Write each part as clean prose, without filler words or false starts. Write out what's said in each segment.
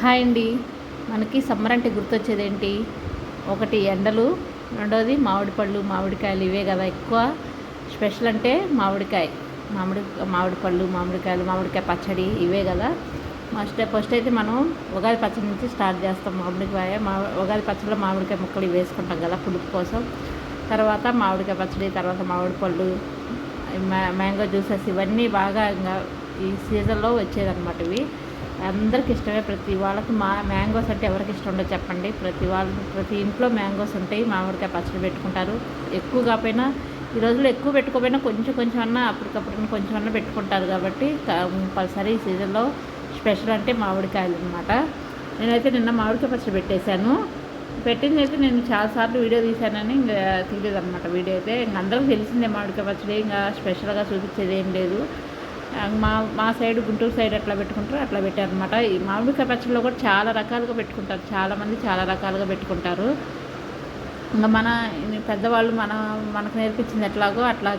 Hi అండి. మనకి summer అంటే గుర్తొచ్చేదేంటి? ఒకటి ఎండలు, రెండోది మామిడి పళ్ళు, మామిడికాయలు ఇవే కదా ఎక్కువ. స్పెషల్ అంటే మామిడికాయ, మామిడి పళ్ళు, మామిడికాయలు, మామిడికాయ పచ్చడి ఇవే కదా. ఫస్ట్ అయితే మనం ఉగాది పచ్చడి నుంచి స్టార్ట్ చేస్తాం. ఉగాది పచ్చడిలో మామిడికాయ ముక్కలు ఇవి వేసుకుంటాం కదా పులుపు కోసం. తర్వాత మామిడికాయ పచ్చడి, తర్వాత మామిడి పళ్ళు, మ్యాంగో జ్యూసెస్ ఇవన్నీ బాగా ఇంకా ఈ సీజన్లో వచ్చేదన్నమాట. ఇవి అందరికి ఇష్టమే. ప్రతి వాళ్ళకి మ్యాంగోస్ అంటే ఎవరికి ఇష్టం ఉండదు చెప్పండి. ప్రతి ఇంట్లో మ్యాంగోస్ ఉంటాయి. మామిడికాయ పచ్చడి పెట్టుకుంటారు. ఎక్కువ కాకపోయినా ఈ రోజుల్లో ఎక్కువ పెట్టుకోకపోయినా కొంచెం అన్నా అప్పటికప్పుడు కొంచెం అన్నా పెట్టుకుంటారు. కాబట్టి కంపల్సరీ ఈ సీజన్లో స్పెషల్ అంటే మామిడికాయలు అనమాట. నేనైతే నిన్న మామిడికాయ పచ్చడి పెట్టేశాను. పెట్టింది అయితే నేను చాలాసార్లు వీడియో తీశానని ఇంకా తీయలేదు అనమాట. వీడియో అయితే ఇంక అందరికీ తెలిసిందే మామిడికాయ పచ్చడి, ఇంకా స్పెషల్గా చూపించేది ఏం లేదు. మా సైడ్ గుంటూరు సైడ్ ఎట్లా పెట్టుకుంటారో అట్లా పెట్టారనమాట. ఈ మామిడికాయ పచ్చడిలో కూడా చాలా రకాలుగా పెట్టుకుంటారు. చాలామంది చాలా రకాలుగా పెట్టుకుంటారు. ఇంకా పెద్దవాళ్ళు మనకు నేర్పించింది ఎట్లాగో అట్లా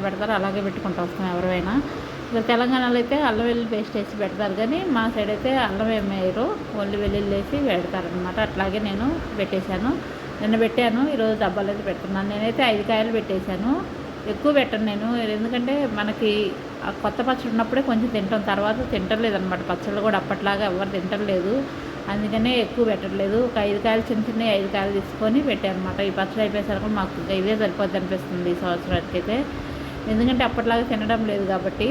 పెడతారు. అలాగే పెట్టుకుంటూ వస్తాం ఎవరైనా. ఇంకా తెలంగాణలో అయితే అల్లం వెల్లుల్లి పేస్ట్ వేసి పెడతారు, కానీ మా సైడ్ అయితే అల్లం ఏమి వేయరు, ఓన్లీ వెల్లుల్లి వేసి పెడతారనమాట. అట్లాగే నేను పెట్టేశాను. నిన్న పెట్టాను, ఈరోజు డబ్బాలు అయితే పెడుతున్నాను. నేనైతే 5 కాయలు పెట్టేశాను. ఎక్కువ పెట్టను నేను, ఎందుకంటే మనకి కొత్త పచ్చడి ఉన్నప్పుడే కొంచెం తింటాం, తర్వాత తింటలేదన్నమాట. పచ్చళ్ళు కూడా అప్పట్లాగా ఎవరు తింటలేదు, అందుకనే ఎక్కువ పెట్టట్లేదు. ఒక 5 కాయలు చిన్న 5 కాయలు తీసుకొని పెట్టానమాట. ఈ పచ్చడి అయిపోయేసరికి మాకు ఇవే సరిపోద్ది అనిపిస్తుంది ఈ సంవత్సరానికి అయితే, ఎందుకంటే అప్పట్లాగా తినడం లేదు కాబట్టి.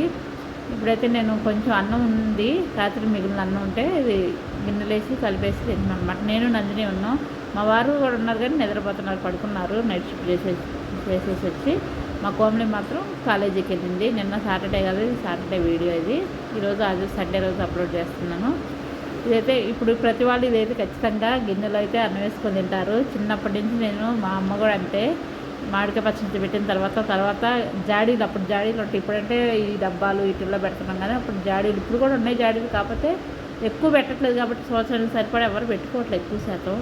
ఇప్పుడైతే నేను కొంచెం అన్నం ఉంది, రాత్రి మిగిలిన అన్నం ఉంటే ఇది గిన్నెలేసి కలిపేసి తింటున్నాను అనమాట. నేను నందిని ఉన్నాం, మా వారు కూడా ఉన్నారు కానీ నిద్రపోతున్నారు, పడుకున్నారు. నైట్ షిఫ్ట్ చేసేసి వచ్చి. మా కోమలి మాత్రం కాలేజీకి వెళ్ళింది. నిన్న సాటర్డే కదా, ఇది సాటర్డే వీడియో. ఇది ఈరోజు సండే రోజు అప్లోడ్ చేస్తున్నాను. ఇదైతే ఇప్పుడు ప్రతి వాళ్ళు ఇదైతే ఖచ్చితంగా గిన్నెలో అయితే అన్నం వేసుకొని తింటారు. చిన్నప్పటి నుంచి నేను, మా అమ్మ కూడా అంటే మామిడికాయ పచ్చడి పెట్టిన తర్వాత జాడీలు, అప్పుడు జాడీలు ఉంటాయి. ఇప్పుడంటే ఈ డబ్బాలు వీటిల్లో పెడుతున్నాం కానీ అప్పుడు జాడీలు, ఇప్పుడు కూడా ఉన్నాయి జాడీలు, కాకపోతే ఎక్కువ పెట్టట్లేదు కాబట్టి సంవత్సరానికి సరిపడా ఎవరు పెట్టుకోవట్లేదు. ఎక్కువ శాతం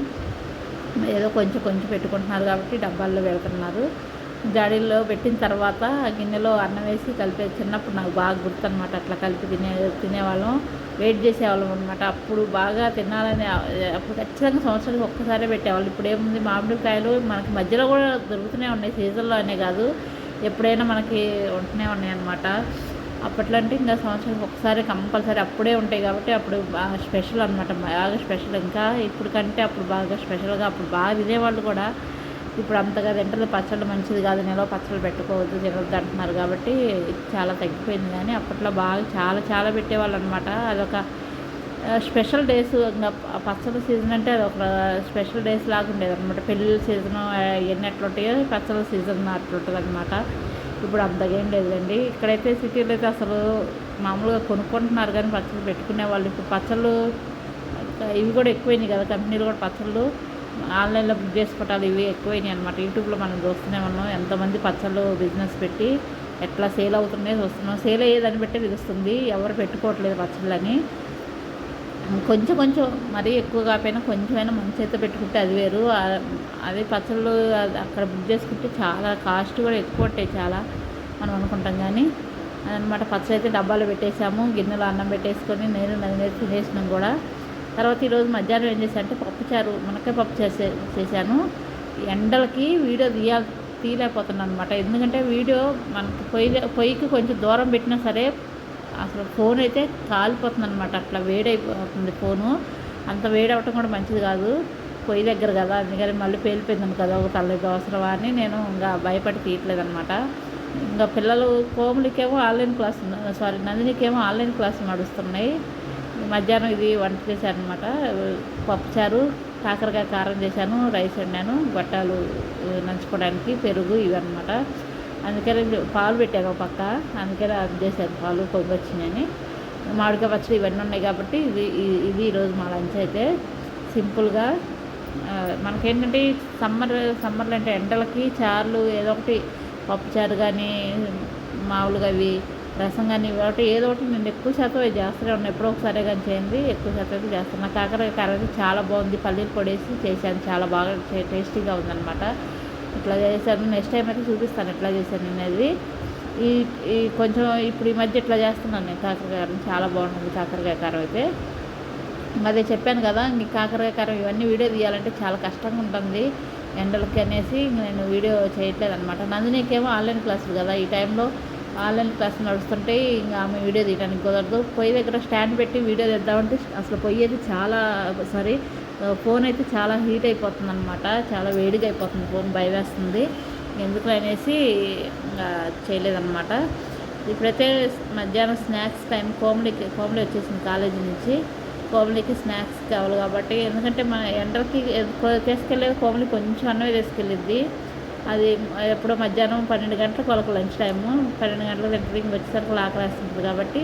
ఏదో కొంచెం పెట్టుకుంటున్నారు కాబట్టి డబ్బాల్లో పెడుతున్నారు. జాడీల్లో పెట్టిన తర్వాత గిన్నెలో అన్నం వేసి కలిపే, చిన్నప్పుడు నాకు బాగా గుర్తు అనమాట. అట్లా కలిపి తినేవాళ్ళం, వెయిట్ చేసేవాళ్ళం అనమాట. అప్పుడు బాగా తినాలని, అప్పుడు ఖచ్చితంగా సంవత్సరానికి ఒక్కసారే పెట్టేవాళ్ళు. ఇప్పుడు ఏముంది, మామిడికాయలు మనకి మధ్యలో కూడా దొరుకుతూనే ఉన్నాయి, సీజన్లో అనే కాదు, ఎప్పుడైనా మనకి ఉంటూనే ఉన్నాయి అనమాట. అప్పట్లో అంటే ఇంకా సంవత్సరానికి ఒకసారి కంపల్సరీ అప్పుడే ఉంటాయి కాబట్టి అప్పుడు బాగా స్పెషల్ అనమాట, బాగా స్పెషల్. ఇంకా ఇప్పుడు కంటే అప్పుడు బాగా స్పెషల్గా అప్పుడు బాగా తినేవాళ్ళు కూడా. ఇప్పుడు అంతగా తింటలేదు. పచ్చళ్ళు మంచిది కాదు, నిలవ పచ్చళ్ళు పెట్టుకోవద్దు, తినవద్దు అంటున్నారు కాబట్టి చాలా తగ్గిపోయింది. కానీ అప్పట్లో బాగా చాలా పెట్టేవాళ్ళు అనమాట. అదొక స్పెషల్ డేస్. ఇంకా పచ్చళ్ళ సీజన్ అంటే అదొక స్పెషల్ డేస్ లాగా ఉండేది అనమాట. పెళ్ళిళ్ళ సీజను ఎన్ని ఎట్లుంటాయో పచ్చళ్ళ సీజన్ అట్లుంటుంది అనమాట. ఇప్పుడు అంతగా ఏం లేదండి. ఇక్కడైతే సిటీలో అయితే అసలు మామూలుగా కొనుక్కుంటున్నారు కానీ పచ్చళ్ళు పెట్టుకునే వాళ్ళు. ఇప్పుడు పచ్చళ్ళు ఇవి కూడా ఎక్కువైనాయి కదా, కంపెనీలు కూడా పచ్చళ్ళు ఆన్లైన్లో బుక్ చేసుకోవటాలు ఇవి ఎక్కువైనాయి అనమాట. యూట్యూబ్లో మనం చూస్తూనే ఉన్నాం, ఎంతమంది పచ్చళ్ళు బిజినెస్ పెట్టి ఎట్లా సేల్ అవుతున్నాయో చూస్తున్నాం. సేల్ అయ్యేదాన్ని బట్టే తెలుస్తుంది, ఎవరు పెట్టుకోవట్లేదు పచ్చళ్ళని. కొంచెం మరీ ఎక్కువ కాకపోయినా కొంచెమైనా మంచి అయితే పెట్టుకుంటే అది వేరు. అదే పచ్చళ్ళు అక్కడ బుక్ చేసుకుంటే చాలా కాస్ట్ కూడా ఎక్కువ ఉంటాయి చాలా, మనం అనుకుంటాం. కానీ అదనమాట. పచ్చడి అయితే డబ్బాలో పెట్టేసాము, గిన్నెలో అన్నం పెట్టేసుకొని నేను తినేసినాం కూడా. తర్వాత ఈరోజు మధ్యాహ్నం ఏం చేశాను అంటే పప్పుచారు, మునక్కాయ పప్పు చేశాను. ఎండలకి వీడియో తీయలేకపోతున్నాను అనమాట. ఎందుకంటే వీడియో మనకి పొయ్యికి కొంచెం దూరం పెట్టినా సరే అసలు ఫోన్ అయితే కాలిపోతుంది అనమాట. అట్లా వేడైపోతుంది ఫోను. అంత వేడవటం కూడా మంచిది కాదు, పొయ్యి దగ్గర కదా. అందుకని మళ్ళీ పేలిపోయింది కదా, ఒక తల్లిది అవసరమా అని నేను ఇంకా భయపడి తీయట్లేదు అనమాట. ఇంకా పిల్లలు కోమలికేమో నందినికేమో ఆన్లైన్ క్లాసులు నడుస్తున్నాయి. మధ్యాహ్నం ఇది వంట చేశాను అనమాట. పప్పుచారు, కాకరకాయ కారం చేశాను, రైస్ వండాను, గొట్టాలు నంచుకోవడానికి, పెరుగు ఇవన్నమాట. అందుకని పాలు పెట్టాను ఒక పక్క, అందుకని అది చేశాను, పాలు పొంగొచ్చినాయని. మామిడికాయ పచ్చడి ఇవన్నీ ఉన్నాయి కాబట్టి ఇది ఈరోజు మా లంచ్ అయితే సింపుల్గా. మనకేంటంటే సమ్మర్లో అంటే ఎండలకి చారులు ఏదో ఒకటి, పప్పుచారు కానీ మామూలుగా అవి రసం కానీ ఒకటి ఏదో ఒకటి నేను ఎక్కువ శాతం అది చేస్తూనే ఉన్నాను. ఎప్పుడో ఒకసారి కానీ చేయండి, ఎక్కువ శాతం అయితే చేస్తున్నాను. కాకరకాయ కారం చాలా బాగుంది, పల్లీలు పొడేసి చేశాను, చాలా బాగా టేస్టీగా ఉందన్నమాట. ఇట్లా చేశాను. నెక్స్ట్ టైం అయితే చూపిస్తాను ఎట్లా చేశాను నేను. అది ఈ కొంచెం ఇప్పుడు ఈ మధ్య ఇట్లా చేస్తున్నాను నేను. కాకరకాయ కారం చాలా బాగుంటుంది, కాకరకాయ కారం అయితే. అదే చెప్పాను కదా, ఇంక కాకరకాయ కారం ఇవన్నీ వీడియో తీయాలంటే చాలా కష్టంగా ఉంటుంది ఎండలకి అనేసి నేను వీడియో చేయట్లేదు అనమాట. నందినికేమో ఆన్లైన్ క్లాసులు కదా, ఈ టైంలో ఆన్లైన్ క్లాసులు నడుస్తుంటే ఇంకా ఆమె వీడియో తీయడానికి కుదరదు. పొయ్యి దగ్గర స్టాండ్ పెట్టి వీడియో తీద్దామంటే అసలు పొయ్యి అయితే ఫోన్ అయితే చాలా హీట్ అయిపోతుంది అనమాట, చాలా వేడిగా అయిపోతుంది ఫోన్, భయవేస్తుంది. ఎందుకు అనేసి చేయలేదన్నమాట. ఇప్పుడైతే మధ్యాహ్నం స్నాక్స్ టైం, కోమలి వచ్చేసింది కాలేజీ నుంచి. కోమలికి స్నాక్స్ కావాలి కాబట్టి, ఎందుకంటే మన ఎండలకి తీసుకెళ్ళేది కోమలి కొంచెం అన్నమే తీసుకెళ్ళిద్ది. అది ఎప్పుడో మధ్యాహ్నం 12 గంటలకు వాళ్ళకి లంచ్ టైము, 12 గంటలకు తింటుంది. ఇంక వచ్చేసరికి ఆకలి వేస్తుంది కాబట్టి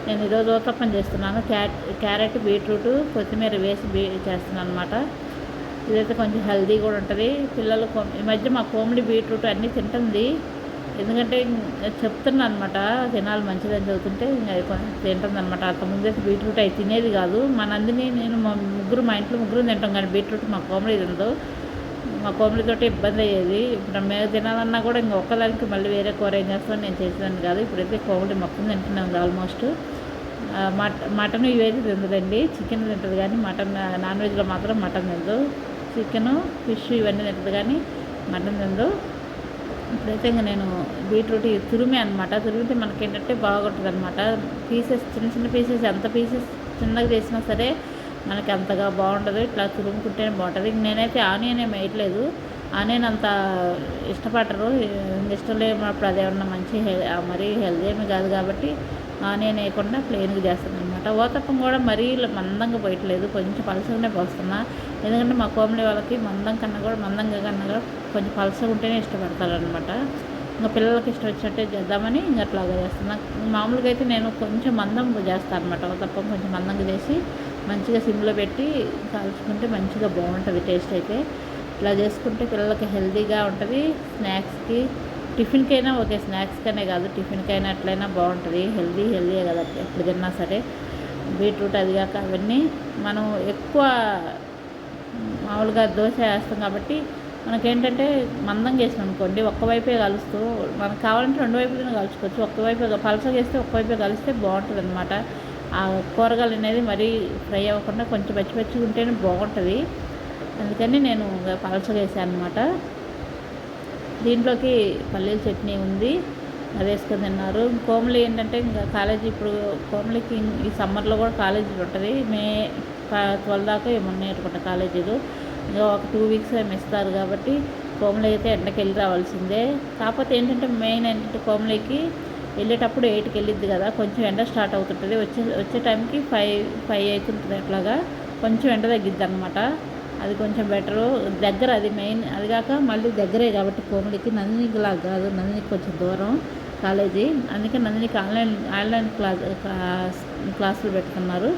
నేను ఈరోజు ఊతప్పం చేస్తున్నాను. క్యారెట్, బీట్రూట్, కొత్తిమీర వేసి చేస్తున్నాను అనమాట. ఇదైతే కొంచెం హెల్దీ కూడా ఉంటుంది. పిల్లలు ఈ మధ్య మా కోమలి బీట్రూట్ అన్నీ తింటుంది. ఎందుకంటే చెప్తున్నా అనమాట, తినాలి మంచిదని చదువుతుంటే తింటుంది అనమాట. అంతకుముందే బీట్రూట్ అవి తినేది కాదు. మా నందిని నేను మా ఇంట్లో ముగ్గురు తింటాం, కానీ బీట్రూట్ మా కోమలి తినదు. మా కోమలితో ఇబ్బంది అయ్యేది. ఇప్పుడు మేము తినాలన్నా కూడా ఇంక ఒక్కదానికి మళ్ళీ వేరే కూర ఏం చేస్తామని నేను చేసేదాన్ని కాదు. ఇప్పుడైతే కోమలి మొత్తం తింటున్నాం ఆల్మోస్ట్. మటన్ ఇవైతే తింటుందండి, చికెన్ తింటుంది కానీ మటన్, నాన్ వెజ్లో మాత్రం మటన్ తిందు. చికెను, ఫిష్ ఇవన్నీ తింటుంది కానీ మటన్ తిందు. ఇప్పుడైతే ఇంకా నేను బీట్రూట్ తురిమే అనమాట. తురిమితే మనకేంటంటే బాగుంటుంది అనమాట. పీసెస్ చిన్న పీసెస్, ఎంత పీసెస్ చిన్నగా చేసినా సరే మనకి అంతగా బాగుంటుంది. ఇట్లా తురుముకుంటేనే బాగుంటుంది. నేనైతే ఆనియన్ ఏమి వేయట్లేదు, ఆనియన్ అంత ఇష్టపడరు. ఇష్టం లేనప్పుడు అదేమన్నా మరీ హెల్దీ ఏమి కాదు కాబట్టి ఆనియన్ వేయకుండా ప్లెయిన్గా చేస్తాను అనమాట. ఊతప్పం కూడా మరీ మందంగా పోయట్లేదు, కొంచెం పలసగానే పోస్తున్నా. ఎందుకంటే మా కోమలి వాళ్ళకి మందంగా కన్నా కూడా కొంచెం పలసగా ఉంటేనే ఇష్టపడతారనమాట. ఇంకా పిల్లలకి ఇష్టం వచ్చినట్టే చేద్దామని ఇంకా అట్లాగా చేస్తున్నా. మామూలుగా అయితే నేను కొంచెం మందం చేస్తాను అనమాట. ఊతప్పం కొంచెం మందంగా చేసి మంచిగా సిమ్లో పెట్టి కాల్చుకుంటే మంచిగా బాగుంటుంది టేస్ట్ అయితే. ఇలా చేసుకుంటే పిల్లలకి హెల్తీగా ఉంటుంది. స్నాక్స్కి, టిఫిన్కైనా ఓకే, స్నాక్స్కనే కాదు టిఫిన్కైనా ఎట్లయినా బాగుంటుంది. హెల్దీయే కదా ఎప్పుడు తిన్నా సరే. బీట్రూట్ అది కాక అవన్నీ మనం ఎక్కువ మామూలుగా దోశ వేస్తాం కాబట్టి మనకేంటంటే మందంగా వేసినాం అనుకోండి, ఒక్కవైపే కలుస్తూ, మనకు కావాలంటే రెండు వైపులను కలుసుకోవచ్చు. ఒక్కవైపే పలసగా వేస్తే ఒక్కవైపే కలిస్తే బాగుంటుంది అనమాట. ఆ కూరగాయలు అనేది మరీ ఫ్రై అవ్వకుండా కొంచెం పచ్చిగా ఉంటేనే బాగుంటుంది. అందుకని నేను పలసగా వేసాను అనమాట. దీంట్లోకి పల్లీల చట్నీ ఉంది, అది వేసుకొని తిన్నారు. కోమలి ఏంటంటే ఇంకా కాలేజీ, ఇప్పుడు కోమలికి ఈ సమ్మర్లో కూడా కాలేజీలు ఉంటుంది. మే 12 దాకా ఏమన్నా అనుకుంటా కాలేజీలు. ఇంకా ఒక 2 వీక్స్ ఏమి ఇస్తారు కాబట్టి కోమలి అయితే ఎండకి వెళ్ళి రావాల్సిందే. కాకపోతే ఏంటంటే మెయిన్ ఏంటంటే కోమలికి వెళ్ళేటప్పుడు 8కి వెళ్ళిద్ది కదా, కొంచెం ఎండ స్టార్ట్ అవుతుంటుంది. వచ్చే టైంకి 5 అవుతుంటుంది. అట్లాగా కొంచెం ఎండ తగ్గిద్ది అనమాట. అది కొంచెం బెటరు, దగ్గర, అది మెయిన్. అది కాక మళ్ళీ దగ్గరే కాబట్టి కోమలికి, నందినికి లాగా కాదు, నందినికి కొంచెం దూరం కాలేజీ. అందుకే నందినికి ఆన్లైన్ క్లాసులు పెట్టుకున్నారు.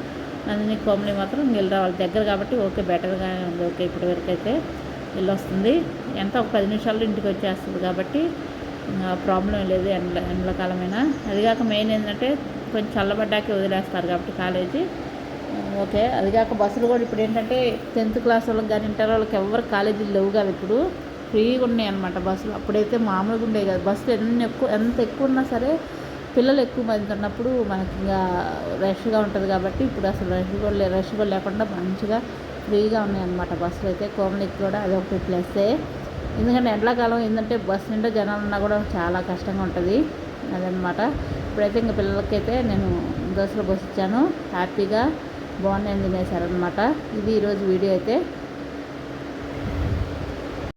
నందినికి కోమలి మాత్రం వెళ్ళి రావాలి, దగ్గర కాబట్టి ఓకే, బెటర్గానే ఉంది. ఓకే, ఇప్పటి వరకు అయితే వెళ్ళొస్తుంది. ఎంత ఒక 10 నిమిషాల్లో ఇంటికి వచ్చేస్తుంది కాబట్టి ప్రాబ్లం లేదు ఎండాకాలమైనా. అది కాక మెయిన్ ఏంటంటే కొంచెం చల్లబడ్డాకే వదిలేస్తారు కాబట్టి కాలేజీ ఓకే. అది కాక బస్సులు కూడా ఇప్పుడు ఏంటంటే 10th క్లాస్ వాళ్ళకి కానీ ఇంటర్ వాళ్ళకి ఎవరు కాలేజీలు లేవు కదా, ఇప్పుడు ఫ్రీగా ఉన్నాయి అనమాట బస్సులు. అప్పుడైతే మామూలుగా ఉండేవి కదా బస్సులు. ఎంత ఎక్కువ ఉన్నా సరే పిల్లలు ఎక్కువ మంది ఉన్నప్పుడు మనకి ఇంకా రష్గా ఉంటుంది కాబట్టి ఇప్పుడు అసలు రష్ కూడా లేకుండా మంచిగా ఫ్రీగా ఉన్నాయి అనమాట బస్సులు అయితే. కోమలికి కూడా అదొక ప్లస్సే. ఎందుకంటే ఎండాకాలం ఏంటంటే బస్సు నిండా జనాలు ఉన్నా కూడా చాలా కష్టంగా ఉంటుంది అదనమాట. ఇప్పుడైతే ఇంకా పిల్లలకైతే నేను దోశలు పోసిచ్చాను, హ్యాపీగా బాగున్నాయని తినేశారనమాట. ఇది ఈరోజు వీడియో అయితే.